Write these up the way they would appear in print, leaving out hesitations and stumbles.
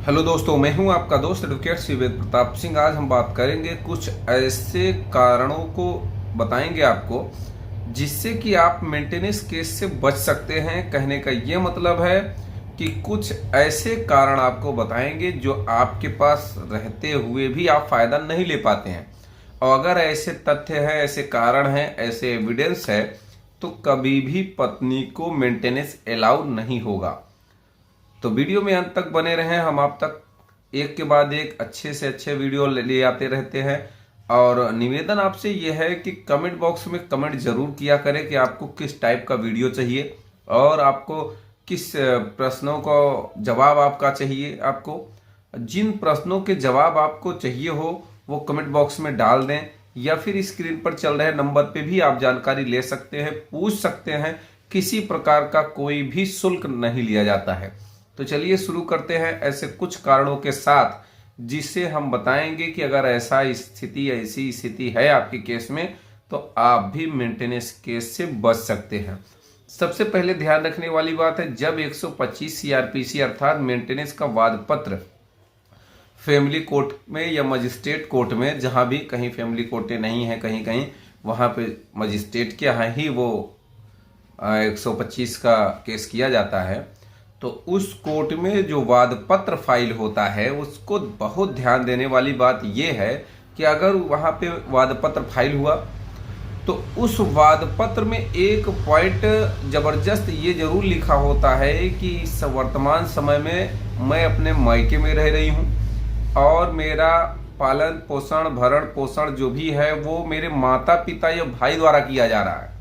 Hello दोस्तों, मैं हूं आपका दोस्त एडवोकेट शिवेद प्रताप सिंह। आज हम बात करेंगे कुछ ऐसे कारणों को बताएंगे आपको जिससे कि आप मेंटेनेंस केस से बच सकते हैं। कहने का ये मतलब है कि कुछ ऐसे कारण आपको बताएंगे जो आपके पास रहते हुए भी आप फायदा नहीं ले पाते हैं। और अगर ऐसे तथ्य हैं, ऐसे कारण हैं, ऐसे एविडेंस है तो कभी भी पत्नी को मेंटेनेंस अलाउ नहीं होगा। तो वीडियो में अंत तक बने रहें। हम आप तक एक के बाद एक अच्छे से अच्छे वीडियो ले आते रहते हैं। और निवेदन आपसे यह है कि कमेंट बॉक्स में कमेंट जरूर किया करें कि आपको किस टाइप का वीडियो चाहिए और आपको किस प्रश्नों को जवाब आपका चाहिए। आपको जिन प्रश्नों के जवाब आपको चाहिए हो वो कमेंट बॉक्स में डाल दें, या फिर स्क्रीन पर चल रहे नंबर पे भी आप जानकारी ले सकते हैं, पूछ सकते हैं। किसी प्रकार का कोई भी शुल्क नहीं लिया जाता है। तो चलिए शुरू करते हैं ऐसे कुछ कारणों के साथ जिससे हम बताएंगे कि अगर ऐसी स्थिति है आपके केस में तो आप भी मेंटेनेंस केस से बच सकते हैं। सबसे पहले ध्यान रखने वाली बात है, जब 125 सीआरपीसी अर्थात मेंटेनेंस का वाद पत्र फैमिली कोर्ट में या मजिस्ट्रेट कोर्ट में, जहां भी कहीं फैमिली कोर्टें नहीं है, कहीं कहीं वहां पे मजिस्ट्रेट के यहाँ ही वो 125 का केस किया जाता है, तो उस कोर्ट में जो वाद पत्र फाइल होता है उसको बहुत ध्यान देने वाली बात यह है कि अगर वहां पे वाद पत्र फाइल हुआ तो उस वाद पत्र में एक पॉइंट जबरदस्त ये जरूर लिखा होता है कि इस वर्तमान समय में मैं अपने मायके में रह रही हूँ और मेरा पालन पोषण भरण पोषण जो भी है वो मेरे माता पिता या भाई द्वारा किया जा रहा है।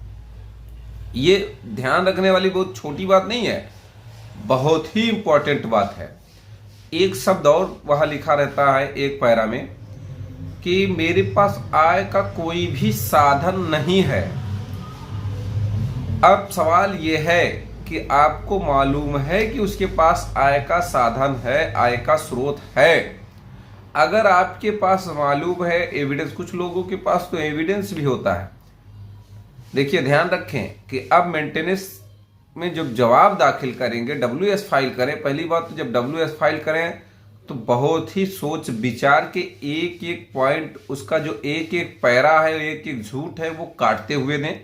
ये ध्यान रखने वाली बहुत छोटी बात नहीं है, बहुत ही इंपॉर्टेंट बात है। एक शब्द और वहां लिखा रहता है एक पैरा में कि मेरे पास आय का कोई भी साधन नहीं है। अब सवाल यह है कि आपको मालूम है कि उसके पास आय का साधन है, आय का स्रोत है। अगर आपके पास मालूम है एविडेंस, कुछ लोगों के पास तो एविडेंस भी होता है। देखिए ध्यान रखें कि अब मेंटेनेंस में जब जवाब दाखिल करेंगे, डब्ल्यूएस फाइल करें, पहली बात तो जब डब्ल्यूएस फाइल करें तो बहुत ही सोच विचार के एक एक पॉइंट, उसका जो एक एक पैरा है, एक एक झूठ है, वो काटते हुए दें।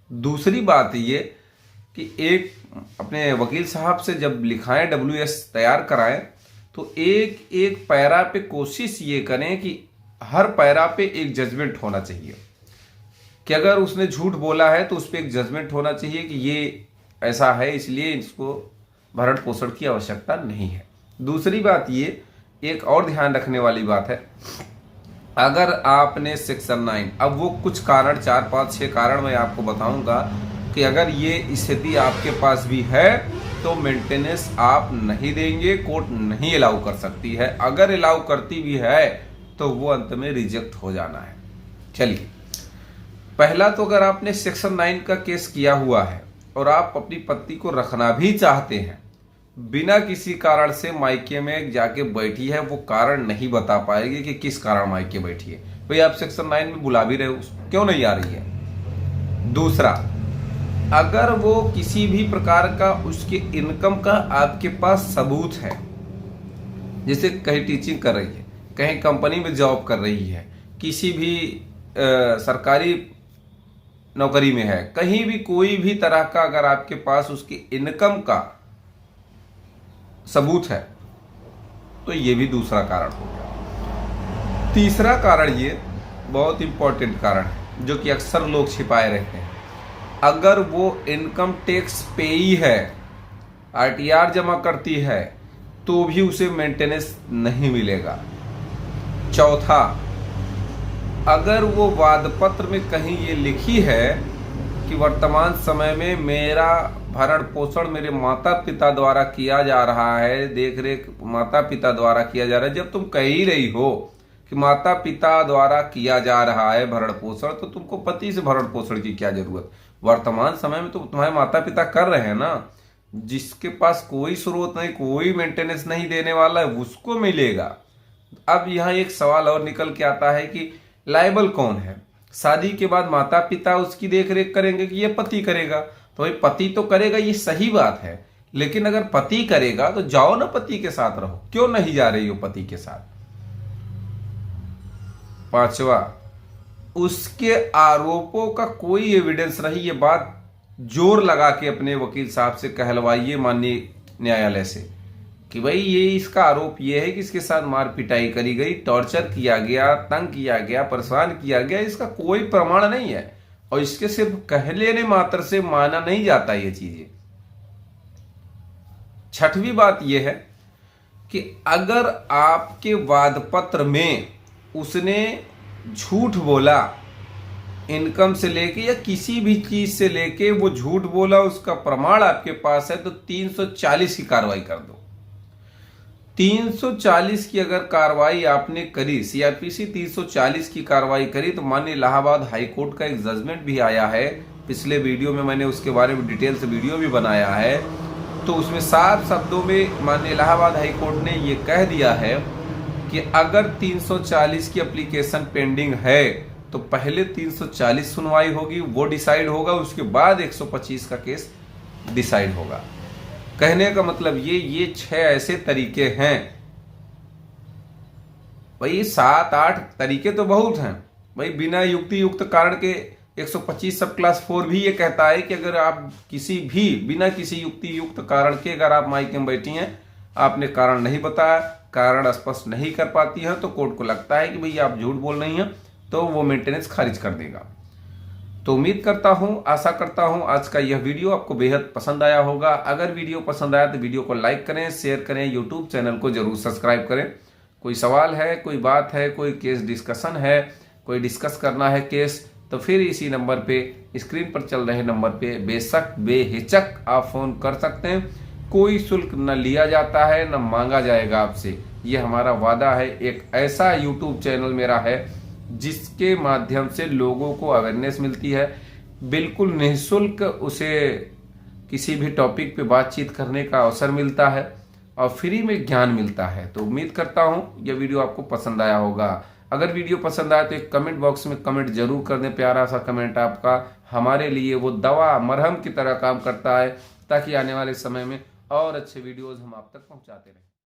दूसरी बात ये कि एक अपने वकील साहब से जब लिखाएं, डब्ल्यूएस तैयार कराएं, तो एक एक पैरा पे कोशिश ये करें कि हर पैरा पे एक जजमेंट होना चाहिए कि अगर उसने झूठ बोला है तो उस पर एक जजमेंट होना चाहिए कि ये ऐसा है, इसलिए इसको भरण पोषण की आवश्यकता नहीं है। दूसरी बात ये एक और ध्यान रखने वाली बात है, अगर आपने सेक्शन 9, अब वो कुछ कारण 4 5 6 कारण मैं आपको बताऊंगा कि अगर ये स्थिति आपके पास भी है तो मेंटेनेंस आप नहीं देंगे, कोर्ट नहीं अलाउ कर सकती है। अगर अलाउ करती भी है तो वो अंत में रिजेक्ट हो जाना है। चलिए, पहला तो अगर आपने सेक्शन 9 का केस किया हुआ है और आप अपनी पत्नी को रखना भी चाहते हैं, बिना किसी कारण से मायके में जाके बैठी है, वो कारण नहीं बता पाएगी कि किस कारण मायके बैठी है, भाई आप सेक्शन 9 में बुला भी रहे हो, क्यों नहीं आ रही है। दूसरा, अगर वो किसी भी प्रकार का उसके इनकम का आपके पास सबूत है, जैसे कहीं टीचिंग कर रही है, कहीं कंपनी में जॉब कर रही है, किसी भी सरकारी नौकरी में है, कहीं भी कोई भी तरह का अगर आपके पास उसकी इनकम का सबूत है तो ये भी दूसरा कारण हो गया। तीसरा कारण, ये बहुत इंपॉर्टेंट कारण है जो कि अक्सर लोग छिपाए रहते हैं, अगर वो इनकम टैक्स पेई है, आरटीआर जमा करती है, तो भी उसे मेंटेनेंस नहीं मिलेगा। चौथा, अगर वो वाद पत्र में कहीं ये लिखी है कि वर्तमान समय में मेरा भरण पोषण मेरे माता पिता द्वारा किया जा रहा है, देख रेख माता पिता द्वारा किया जा रहा है, जब तुम कह ही रही हो कि माता पिता द्वारा किया जा रहा है भरण पोषण, तो तुमको पति से भरण पोषण की क्या जरूरत। वर्तमान समय में तो तुम्हारे माता पिता कर रहे हैं ना। जिसके पास कोई स्रोत नहीं, कोई मेंटेनेंस नहीं देने वाला है, उसको मिलेगा। अब यहाँ एक सवाल और निकल के आता है कि लायबल कौन है। शादी के बाद माता पिता उसकी देख रेख करेंगे कि ये पति करेगा, तो भाई पति तो करेगा, ये सही बात है, लेकिन अगर पति करेगा तो जाओ ना पति के साथ रहो, क्यों नहीं जा रही हो पति के साथ। पांचवा, उसके आरोपों का कोई एविडेंस नहीं, ये बात जोर लगा के अपने वकील साहब से कहलवाइए माननीय न्यायालय से कि भाई ये इसका आरोप ये है कि इसके साथ मार पिटाई करी गई, टॉर्चर किया गया, तंग किया गया, परेशान किया गया, इसका कोई प्रमाण नहीं है और इसके सिर्फ कह लेने मात्र से माना नहीं जाता ये चीजें। छठवीं बात यह है कि अगर आपके वाद पत्र में उसने झूठ बोला, इनकम से लेके या किसी भी चीज से लेके वो झूठ बोला, उसका प्रमाण आपके पास है, तो 340 की कार्रवाई कर दो। 340 की अगर कार्रवाई आपने करी, सीआरपीसी 340 की कार्रवाई करी, तो माननीय इलाहाबाद हाई कोर्ट का एक जजमेंट भी आया है, पिछले वीडियो में मैंने उसके बारे में डिटेल से वीडियो भी बनाया है, तो उसमें साफ शब्दों में माननीय इलाहाबाद हाई कोर्ट ने ये कह दिया है कि अगर 340 की एप्लीकेशन पेंडिंग है तो पहले 340 सुनवाई होगी, वो डिसाइड होगा, उसके बाद 125 का केस डिसाइड होगा। कहने का मतलब ये 6 ऐसे तरीके हैं भाई, 7-8 तरीके तो बहुत हैं भाई। बिना युक्ति युक्त कारण के 125 सब क्लास 4 भी ये कहता है कि अगर आप किसी भी बिना किसी युक्ति युक्त कारण के अगर आप मायके में बैठी हैं, आपने कारण नहीं बताया, कारण स्पष्ट नहीं कर पाती हैं, तो कोर्ट को लगता है कि भाई आप झूठ बोल रही हैं, तो वो मेंटेनेंस खारिज कर देगा। तो उम्मीद करता हूं, आशा करता हूं आज का यह वीडियो आपको बेहद पसंद आया होगा। अगर वीडियो पसंद आया तो वीडियो को लाइक करें, शेयर करें, यूट्यूब चैनल को जरूर सब्सक्राइब करें। कोई सवाल है, कोई बात है, कोई केस डिस्कशन है, कोई डिस्कस करना है केस, तो फिर इसी नंबर पे, स्क्रीन पर चल रहे नंबर पे बेशक बेहिचक आप फोन कर सकते हैं। कोई शुल्क न लिया जाता है, न मांगा जाएगा आपसे, ये हमारा वादा है। एक ऐसा यूट्यूब चैनल मेरा है जिसके माध्यम से लोगों को अवेयरनेस मिलती है, बिल्कुल निःशुल्क उसे किसी भी टॉपिक पे बातचीत करने का अवसर मिलता है और फ्री में ज्ञान मिलता है। तो उम्मीद करता हूं यह वीडियो आपको पसंद आया होगा। अगर वीडियो पसंद आया तो एक कमेंट बॉक्स में कमेंट जरूर कर दें। प्यारा सा कमेंट आपका हमारे लिए वो दवा मरहम की तरह काम करता है, ताकि आने वाले समय में और अच्छे वीडियोज हम आप तक पहुंचाते रहें।